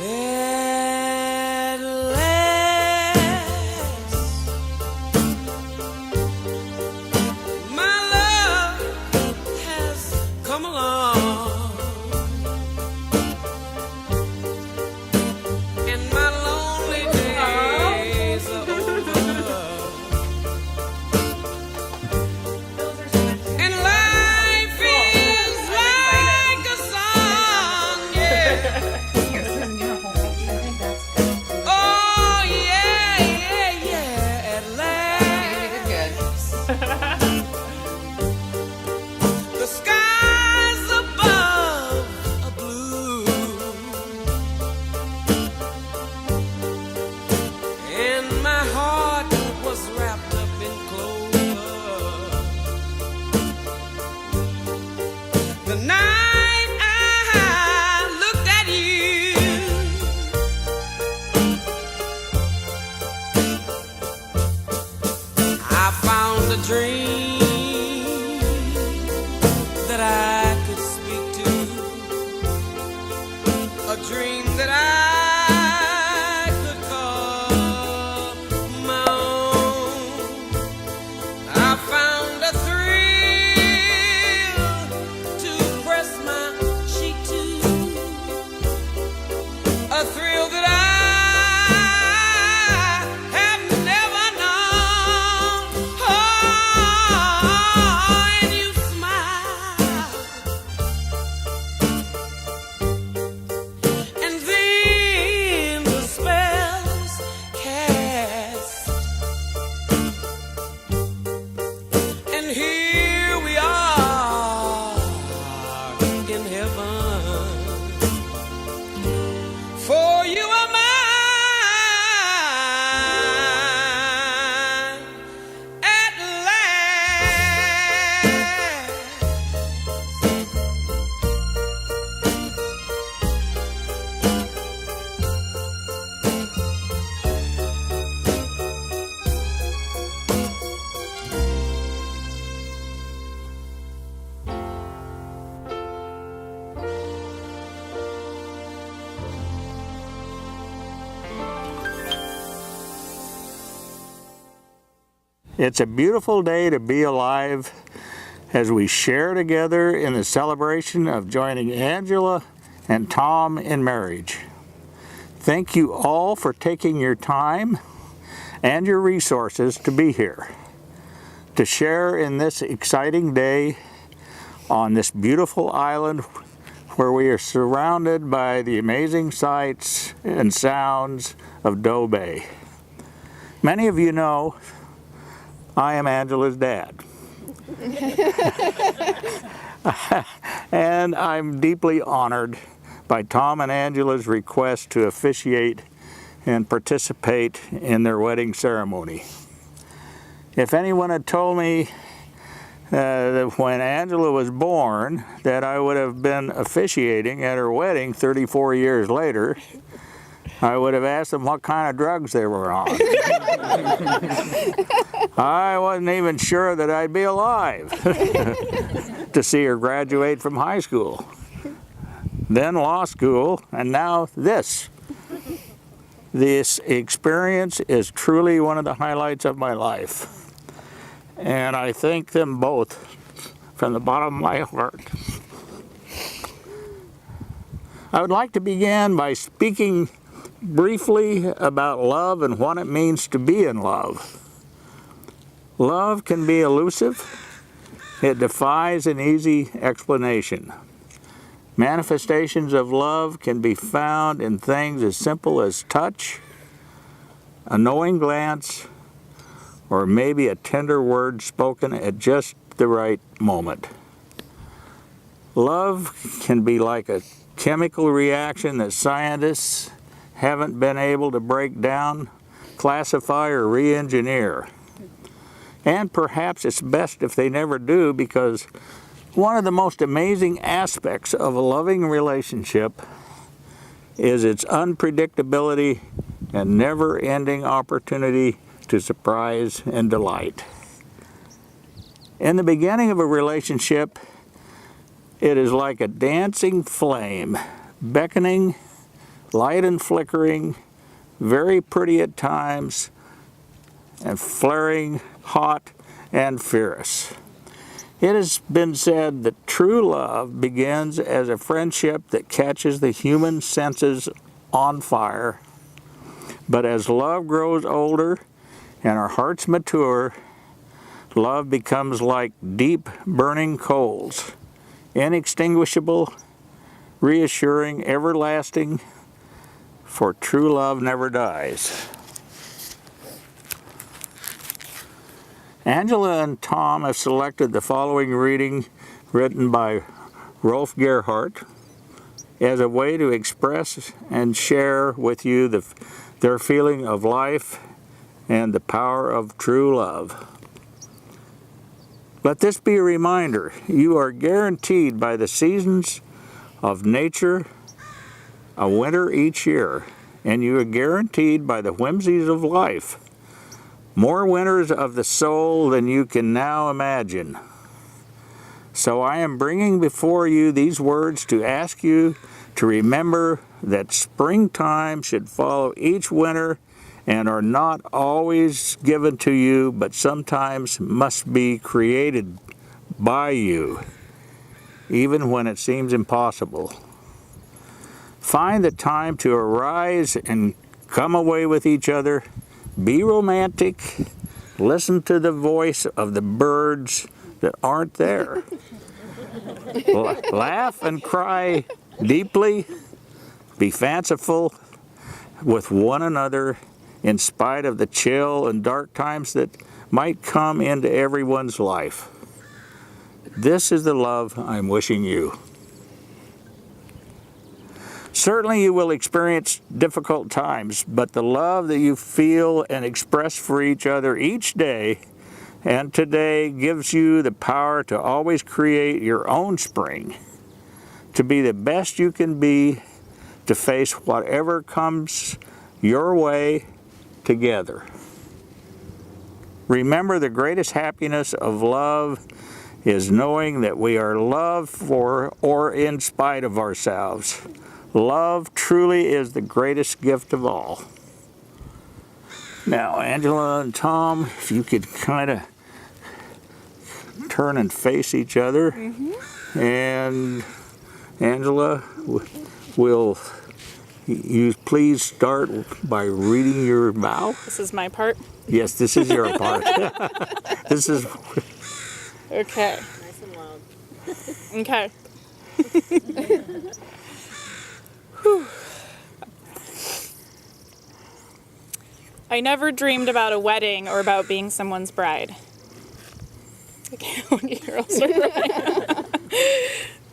At last, my love has come along, and my lonely days are over, and life is like a song, yeah. Oh yeah, yeah, yeah. At last, the skies above are blue, and my heart was wrapped up in clover. The night I looked at you, I found a dream that I could speak to, a dream that I could call my own. I found a thrill to press my cheek to, a thrill that I have never known. Oh, and you smile, and then the spells cast, and here we are in heaven. For you are mine at last. It's a beautiful day to be alive as we share together in the celebration of joining Angela and Tom in marriage. Thank you all for taking your time and your resources to be here, to share in this exciting day on this beautiful island where we are surrounded by the amazing sights and sounds of Doe Bay. Many of you know I am Angela's dad. And I'm deeply honored by Tom and Angela's request to officiate and participate in their wedding ceremony. If anyone had told me that when Angela was born that I would have been officiating at her wedding 34 years later, I would have asked them what kind of drugs they were on. I wasn't even sure that I'd be alive to see her graduate from high school, then law school, and now this. This experience is truly one of the highlights of my life, and I thank them both from the bottom of my heart. I would like to begin by speaking briefly about love and what it means to be in love. Love can be elusive. It defies an easy explanation. Manifestations of love can be found in things as simple as touch, a knowing glance, or maybe a tender word spoken at just the right moment. Love can be like a chemical reaction that scientists haven't been able to break down, classify, or re-engineer. And perhaps it's best if they never do, because one of the most amazing aspects of a loving relationship is its unpredictability and never-ending opportunity to surprise and delight. In the beginning of a relationship, it is like a dancing flame, beckoning light and flickering, very pretty at times, and flaring, hot, and fierce. It has been said that true love begins as a friendship that catches the human senses on fire. But as love grows older and our hearts mature, love becomes like deep burning coals, inextinguishable, reassuring, everlasting, for true love never dies. Angela and Tom have selected the following reading written by Rolf Gerhardt as a way to express and share with you their feeling of life and the power of true love. Let this be a reminder, you are guaranteed by the seasons of nature a winter each year, and you are guaranteed by the whimsies of life more winters of the soul than you can now imagine. So I am bringing before you these words to ask you to remember that springtime should follow each winter and are not always given to you, but sometimes must be created by you, even when it seems impossible. Find the time to arise and come away with each other. Be romantic. Listen to the voice of the birds that aren't there. Laugh and cry deeply. Be fanciful with one another in spite of the chill and dark times that might come into everyone's life. This is the love I'm wishing you. Certainly you will experience difficult times, but the love that you feel and express for each other each day and today gives you the power to always create your own spring, to be the best you can be, to face whatever comes your way together. Remember, the greatest happiness of love is knowing that we are loved for or in spite of ourselves. Love truly is the greatest gift of all. Now, Angela and Tom, if you could kind of turn and face each other. Mm-hmm. And Angela, will you please start by reading your vow? This is my part? Yes, this is your part. This is... Okay. Nice and loud. Okay. I never dreamed about a wedding or about being someone's bride. I can't look at your also crying.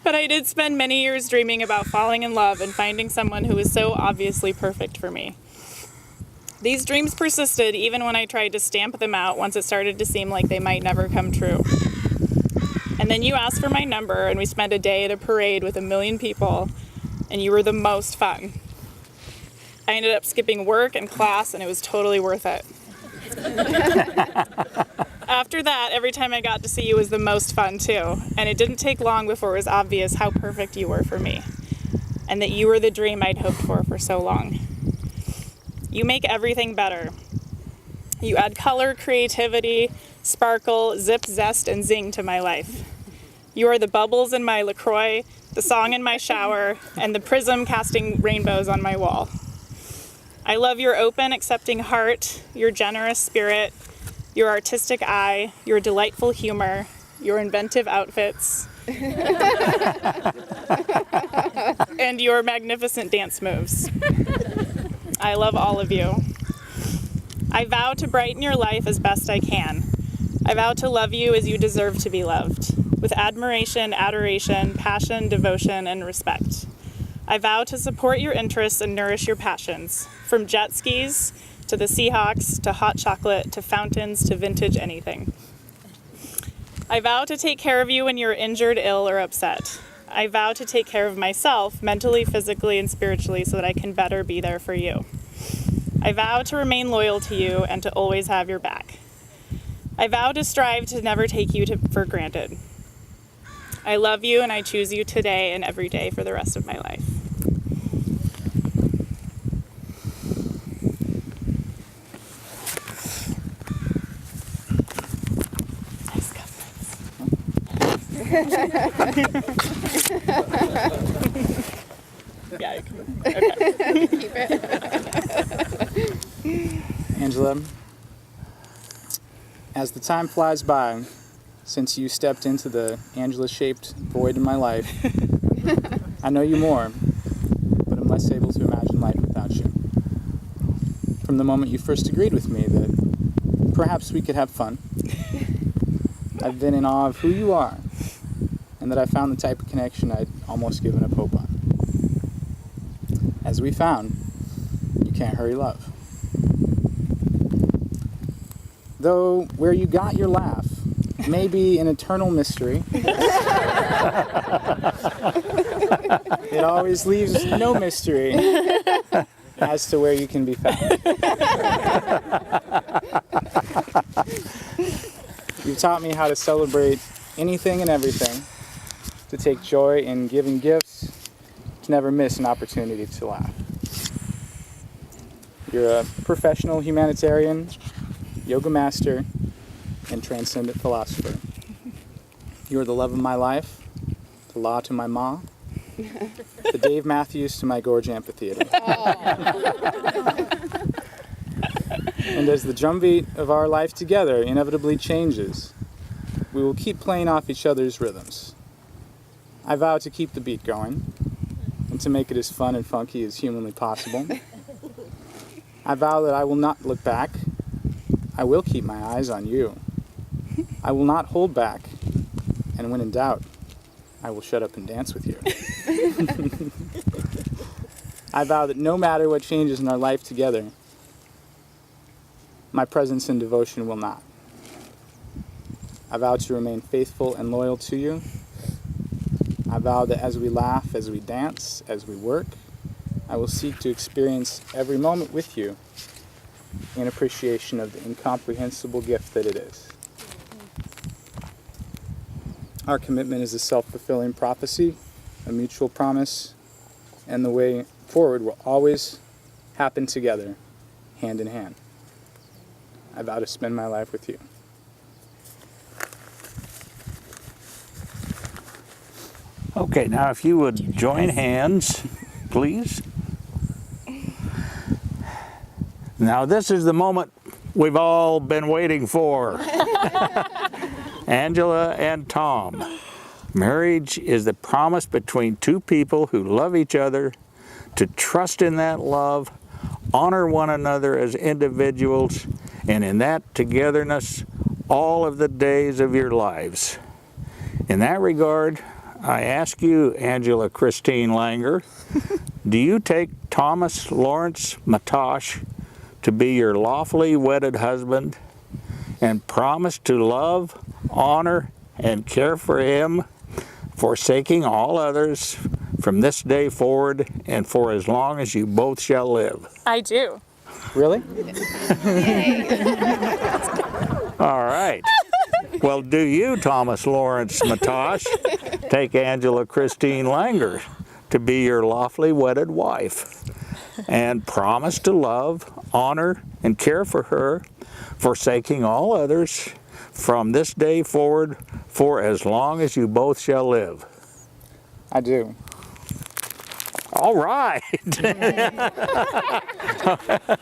But I did spend many years dreaming about falling in love and finding someone who was so obviously perfect for me. These dreams persisted even when I tried to stamp them out once it started to seem like they might never come true. And then you asked for my number and we spent a day at a parade with 1 million people, and you were the most fun. I ended up skipping work and class, and it was totally worth it. After that, every time I got to see you was the most fun too, and it didn't take long before it was obvious how perfect you were for me, and that you were the dream I'd hoped for so long. You make everything better. You add color, creativity, sparkle, zip, zest, and zing to my life. You are the bubbles in my LaCroix, the song in my shower, and the prism casting rainbows on my wall. I love your open, accepting heart, your generous spirit, your artistic eye, your delightful humor, your inventive outfits, and your magnificent dance moves. I love all of you. I vow to brighten your life as best I can. I vow to love you as you deserve to be loved, with admiration, adoration, passion, devotion, and respect. I vow to support your interests and nourish your passions, from jet skis to the Seahawks to hot chocolate to fountains to vintage anything. I vow to take care of you when you're injured, ill, or upset. I vow to take care of myself, mentally, physically, and spiritually, so that I can better be there for you. I vow to remain loyal to you and to always have your back. I vow to strive to never take you for granted. I love you and I choose you today and every day for the rest of my life. Yeah, you can. Keep it. Angela, as the time flies by, since you stepped into the Angela-shaped void in my life, I know you more, but I'm less able to imagine life without you. From the moment you first agreed with me that perhaps we could have fun, I've been in awe of who you are, and that I found the type of connection I'd almost given up hope on. As we found, you can't hurry love. Though where you got your laugh may be an eternal mystery, it always leaves no mystery as to where you can be found. You've taught me how to celebrate anything and everything, to take joy in giving gifts, to never miss an opportunity to laugh. You're a professional humanitarian, yoga master, and transcendent philosopher. You are the love of my life, the law to my ma, the Dave Matthews to my Gorge Amphitheater. And as the drumbeat of our life together inevitably changes, we will keep playing off each other's rhythms. I vow to keep the beat going, and to make it as fun and funky as humanly possible. I vow that I will not look back. I will keep my eyes on you. I will not hold back, and when in doubt, I will shut up and dance with you. I vow that no matter what changes in our life together, my presence and devotion will not. I vow to remain faithful and loyal to you. I vow that as we laugh, as we dance, as we work, I will seek to experience every moment with you in appreciation of the incomprehensible gift that it is. Our commitment is a self-fulfilling prophecy, a mutual promise, and the way forward will always happen together, hand in hand. I vow to spend my life with you. Okay, now if you would join hands, please. Now this is the moment we've all been waiting for. Angela and Tom. Marriage is the promise between two people who love each other, to trust in that love, honor one another as individuals, and in that togetherness, all of the days of your lives. In that regard, I ask you, Angela Christine Langer, do you take Thomas Lawrence Matosh to be your lawfully wedded husband and promise to love, honor, and care for him, forsaking all others from this day forward and for as long as you both shall live? I do. Really? All right. Well, do you, Thomas Lawrence Matosh, take Angela Christine Langer to be your lawfully wedded wife and promise to love, honor, and care for her, forsaking all others from this day forward for as long as you both shall live? I do. All right.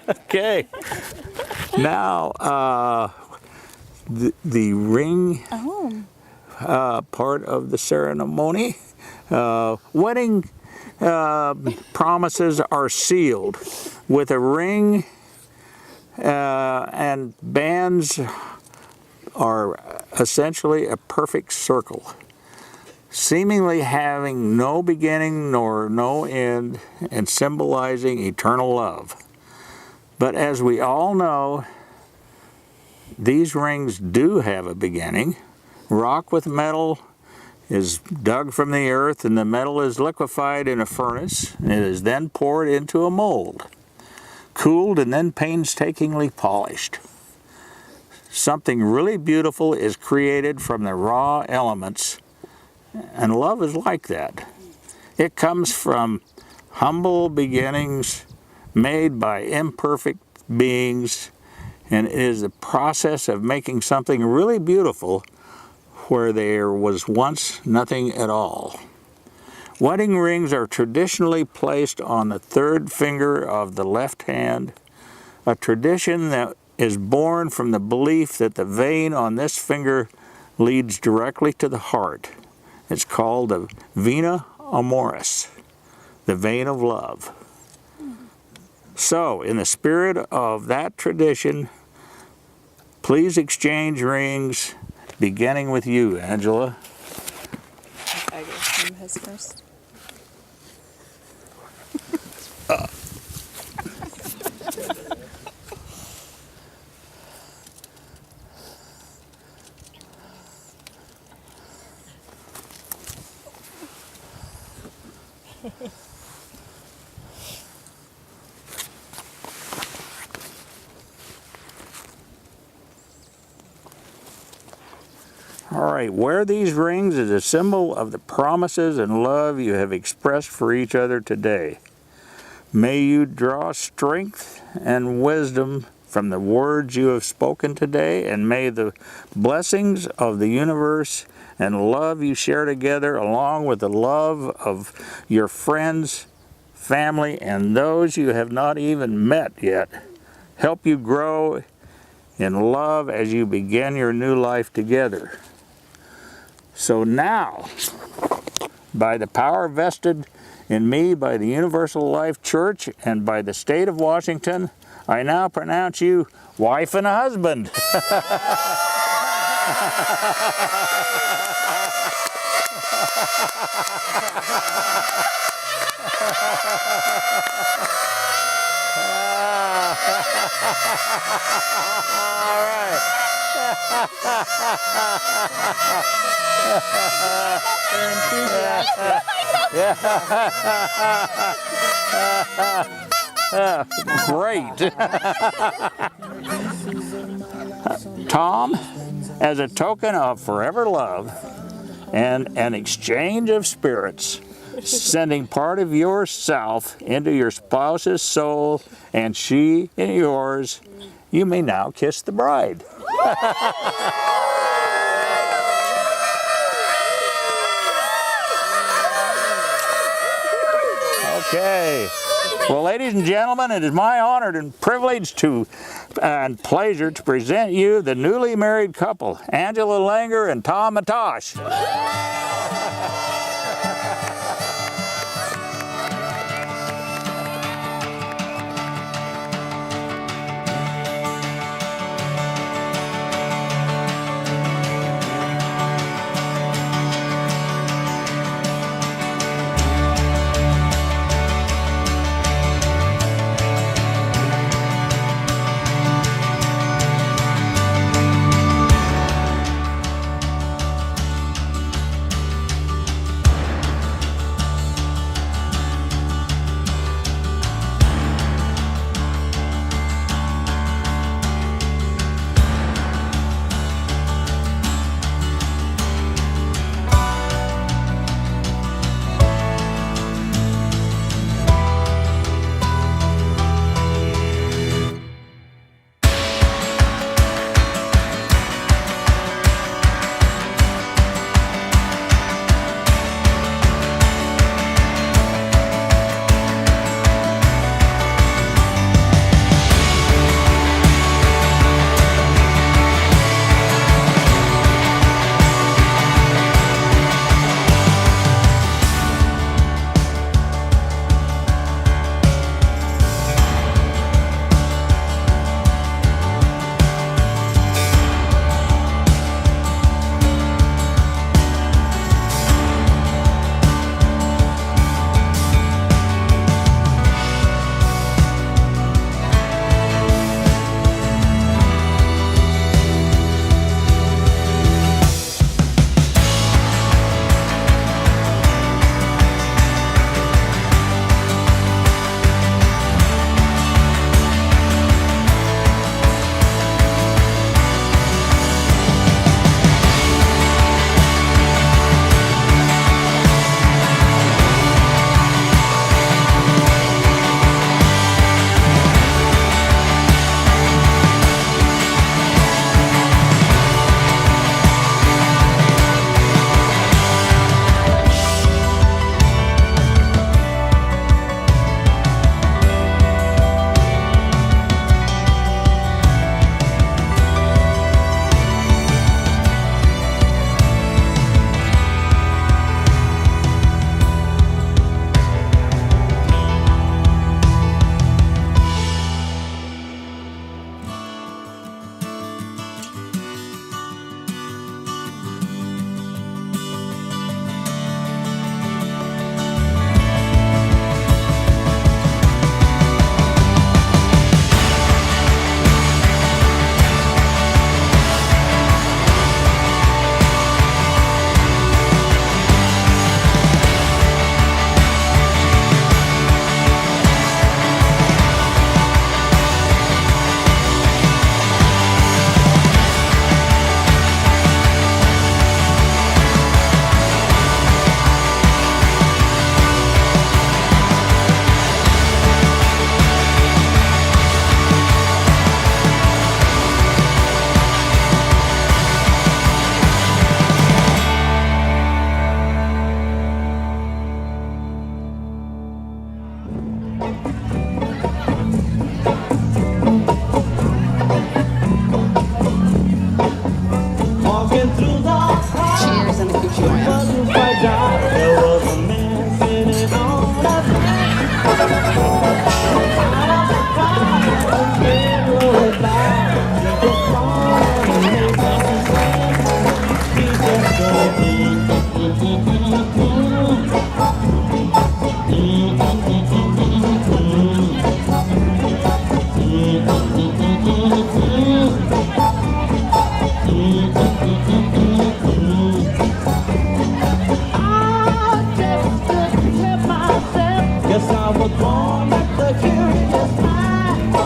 Okay. Now, the ring part of the ceremony. Wedding promises are sealed with a ring, and bands are essentially a perfect circle, seemingly having no beginning nor no end, and symbolizing eternal love. But as we all know, these rings do have a beginning. Rock with metal is dug from the earth, and the metal is liquefied in a furnace, and it is then poured into a mold, cooled, and then painstakingly polished. Something really beautiful is created from the raw elements, and love is like that. It comes from humble beginnings made by imperfect beings, and it is the process of making something really beautiful where there was once nothing at all. Wedding rings are traditionally placed on the third finger of the left hand, a tradition that is born from the belief that the vein on this finger leads directly to the heart. It's called the vena amoris, the vein of love. So, in the spirit of that tradition, please exchange rings, beginning with you, Angela. I go from his first. All right, wear these rings as a symbol of the promises and love you have expressed for each other today. May you draw strength and wisdom from the words you have spoken today, and may the blessings of the universe and love you share together, along with the love of your friends, family, and those you have not even met yet, help you grow in love as you begin your new life together. So now, by the power vested in me by the Universal Life Church and by the state of Washington, I now pronounce you wife and husband. All right. Great. Tom, as a token of forever love and an exchange of spirits, sending part of yourself into your spouse's soul and she in yours, you may now kiss the bride. Okay. Well, ladies and gentlemen, it is my honor and privilege and pleasure to present you the newly married couple, Angela Langer and Tom Matosh. Guess I was born with the curious mind. I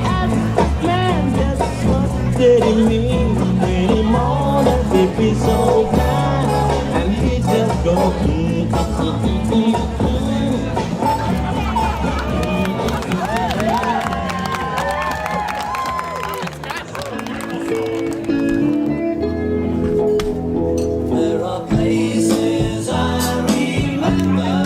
asked the man just what did he mean when he moaned as if he's so blind, and he just go There are places I remember.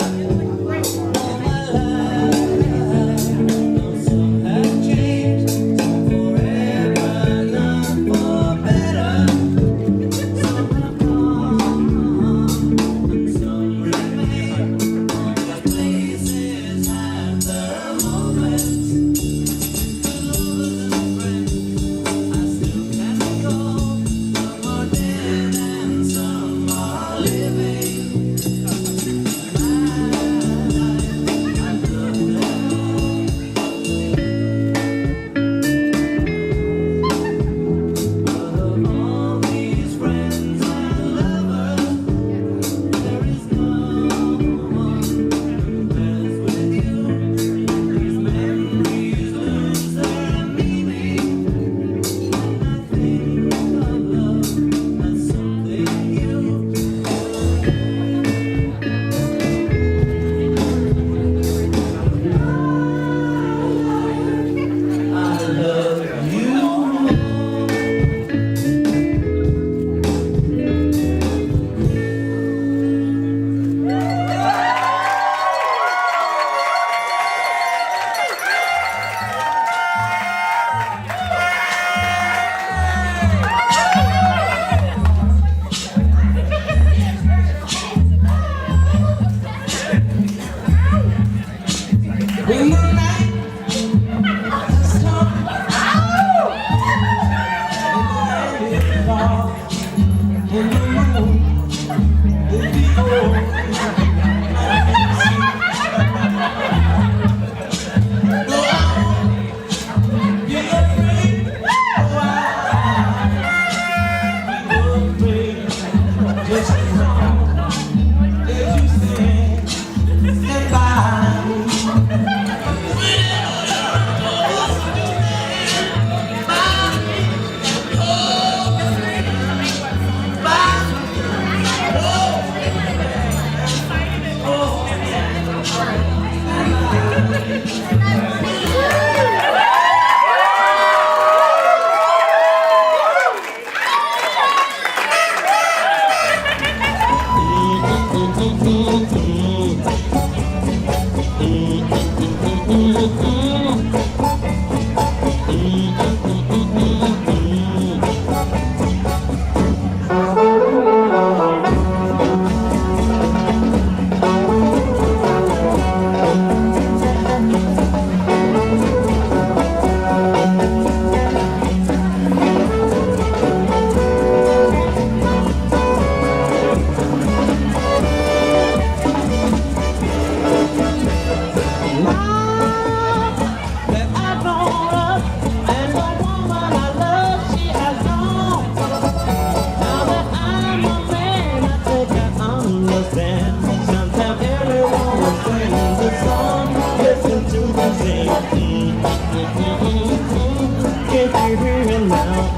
Can't you hear him now?